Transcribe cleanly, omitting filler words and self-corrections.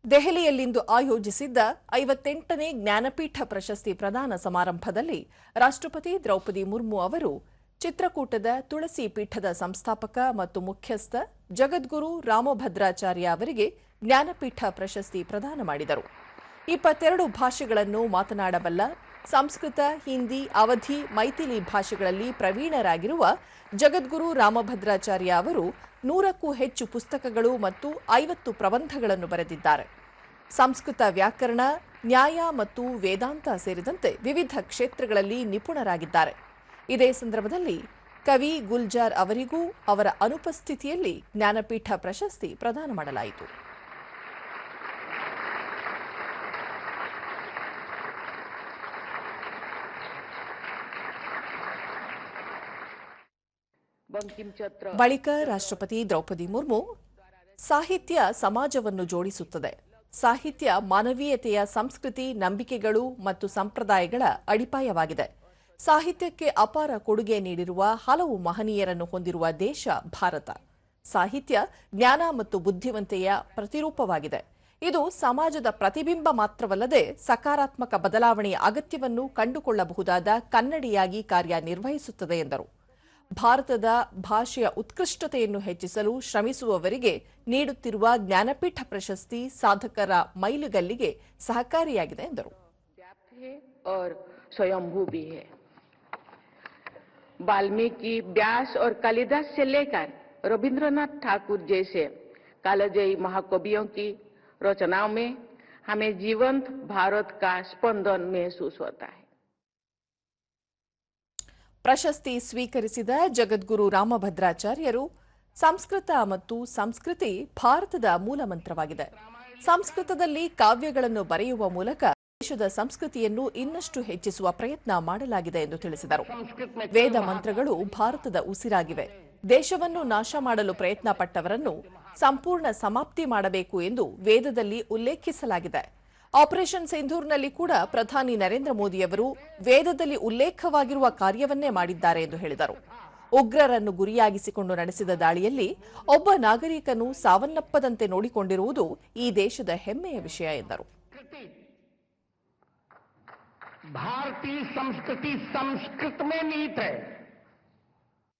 ದೆಹಲಿಯಲ್ಲಿಂದು ಆಯೋಜಿಸಿದ್ದ 58ನೇ ಜ್ಞಾನಪೀಠ ಪ್ರಶಸ್ತಿ ಪ್ರದಾನ ಸಮಾರಂಭದಲ್ಲಿ ರಾಷ್ಟ್ರಪತಿ ದ್ರೌಪದಿ ಮುರ್ಮು ಅವರು ಚಿತ್ರಕೂಟದ ತುಳಸಿ ಪೀಠದ ಸಂಸ್ಥಾಪಕ ಮತ್ತು ಮುಖ್ಯಸ್ಥ ಜಗದ್ಗುರು ರಾಮಭದ್ರಾಚಾರ್ಯ ಅವರಿಗೆ ಜ್ಞಾನಪೀಠ ಪ್ರಶಸ್ತಿ ಪ್ರದಾನ ಮಾಡಿದರು. 22 ಭಾಷೆಗಳನ್ನು ಮಾತನಾಡಬಲ್ಲ, ಸಂಸ್ಕೃತ, ಹಿಂದಿ, ಅವಧಿ, ಮೈಥಿಲಿ ಭಾಷೆಗಳಲ್ಲಿ ಪ್ರವೀಣರಾಗಿರುವ ಜಗದ್ಗುರು ರಾಮಭದ್ರಾಚಾರ್ಯ ಅವರು 100ಕ್ಕೂ ಹೆಚ್ಚು ಪುಸ್ತಕಗಳು ಮತ್ತು 50 ಪ್ರಬಂಧಗಳನ್ನು ಬರೆದಿದ್ದಾರೆ. ಸಂಸ್ಕೃತ ವ್ಯಾಕರಣ, ನ್ಯಾಯ ಮತ್ತು ವೇದಾಂತ ಸೇರಿದಂತೆ ವಿವಿಧ ಕ್ಷೇತ್ರಗಳಲ್ಲಿ ನಿಪುಣರಾಗಿದ್ದಾರೆ. ಇದೇ ಸಂದರ್ಭದಲ್ಲಿ ಕವಿ ಗುಲ್ಜಾರ್ ಅವರಿಗೂ ಅವರ ಅನುಪಸ್ಥಿತಿಯಲ್ಲಿ ಜ್ಞಾನಪೀಠ ಪ್ರಶಸ್ತಿ ಪ್ರದಾನ ಮಾಡಲಾಯಿತು. ಬಳಿಕ ರಾಷ್ಟ್ರಪತಿ ದ್ರೌಪದಿ ಮುರ್ಮು, ಸಾಹಿತ್ಯ ಸಮಾಜವನ್ನು ಜೋಡಿಸುತ್ತದೆ. ಸಾಹಿತ್ಯ ಮಾನವೀಯತೆಯ ಸಂಸ್ಕೃತಿ, ನಂಬಿಕೆಗಳು ಮತ್ತು ಸಂಪ್ರದಾಯಗಳ ಅಡಿಪಾಯವಾಗಿದೆ. ಸಾಹಿತ್ಯಕ್ಕೆ ಅಪಾರ ಕೊಡುಗೆ ನೀಡಿರುವ ಹಲವು ಮಹನೀಯರನ್ನು ಹೊಂದಿರುವ ದೇಶ ಭಾರತ. ಸಾಹಿತ್ಯ ಜ್ಞಾನ ಮತ್ತು ಬುದ್ಧಿವಂತೆಯ ಪ್ರತಿರೂಪವಾಗಿದೆ. ಇದು ಸಮಾಜದ ಪ್ರತಿಬಿಂಬ ಮಾತ್ರವಲ್ಲದೆ ಸಕಾರಾತ್ಮಕ ಬದಲಾವಣೆಯ ಅಗತ್ಯವನ್ನು ಕಂಡುಕೊಳ್ಳಬಹುದಾದ ಕನ್ನಡಿಯಾಗಿ ಕಾರ್ಯನಿರ್ವಹಿಸುತ್ತದೆ ಎಂದರು. ಭಾರತದ ಭಾಷೆಯ ಉತ್ಕೃಷ್ಟತೆಯನ್ನು ಹೆಚ್ಚಿಸಲು ಶ್ರಮಿಸುವವರಿಗೆ ನೀಡುತ್ತಿರುವ ಜ್ಞಾನಪೀಠ ಪ್ರಶಸ್ತಿ ಸಾಧಕರ ಮೈಲುಗಲ್ಲಿಗೆ ಸಹಕಾರಿಯಾಗಿದೆ ಎಂದರು. वाल्मीकि, व्यास और कालिदास से लेकर रविंद्रनाथ ठाकुर जैसे कालजयी महाकवियों की रचनाओं में हमें जीवंत भारत का स्पंदन महसूस होता है. ಪ್ರಶಸ್ತಿ ಸ್ವೀಕರಿಸಿದ ಜಗದ್ಗುರು ರಾಮಭದ್ರಾಚಾರ್ಯರು, ಸಂಸ್ಕೃತ ಮತ್ತು ಸಂಸ್ಕೃತಿ ಭಾರತದ ಮೂಲಮಂತ್ರವಾಗಿದೆ. ಸಂಸ್ಕೃತದಲ್ಲಿ ಕಾವ್ಯಗಳನ್ನು ಬರೆಯುವ ಮೂಲಕ ದೇಶದ ಸಂಸ್ಕೃತಿಯನ್ನು ಇನ್ನಷ್ಟು ಹೆಚ್ಚಿಸುವ ಪ್ರಯತ್ನ ಮಾಡಲಾಗಿದೆ ಎಂದು ತಿಳಿಸಿದರು. ವೇದ ಮಂತ್ರಗಳು ಭಾರತದ ಉಸಿರಾಗಿವೆ. ದೇಶವನ್ನು ನಾಶ ಮಾಡಲು ಪ್ರಯತ್ನ ಪಟ್ಟವರನ್ನು ಸಂಪೂರ್ಣ ಸಮಾಪ್ತಿ ಮಾಡಬೇಕು ಎಂದು ವೇದದಲ್ಲಿ ಉಲ್ಲೇಖಿಸಲಾಗಿದೆ. ಆಪರೇಷನ್ ಸಿಂಧೂರ್ನಲ್ಲಿ ಕೂಡ ಪ್ರಧಾನಿ ನರೇಂದ್ರ ಮೋದಿಯವರು ವೇದದಲ್ಲಿ ಉಲ್ಲೇಖವಾಗಿರುವ ಕಾರ್ಯವನ್ನೇ ಮಾಡಿದ್ದಾರೆ ಎಂದು ಹೇಳಿದರು. ಉಗ್ರರನ್ನು ಗುರಿಯಾಗಿಸಿಕೊಂಡು ನಡೆಸಿದ ದಾಳಿಯಲ್ಲಿ ಒಬ್ಬ ನಾಗರಿಕನು ಸಾವನ್ನಪ್ಪದಂತೆ ನೋಡಿಕೊಂಡಿರುವುದು ಈ ದೇಶದ ಹೆಮ್ಮೆಯ ವಿಷಯ ಎಂದರು. भारतीय संस्कृति संस्कृत में निहित है.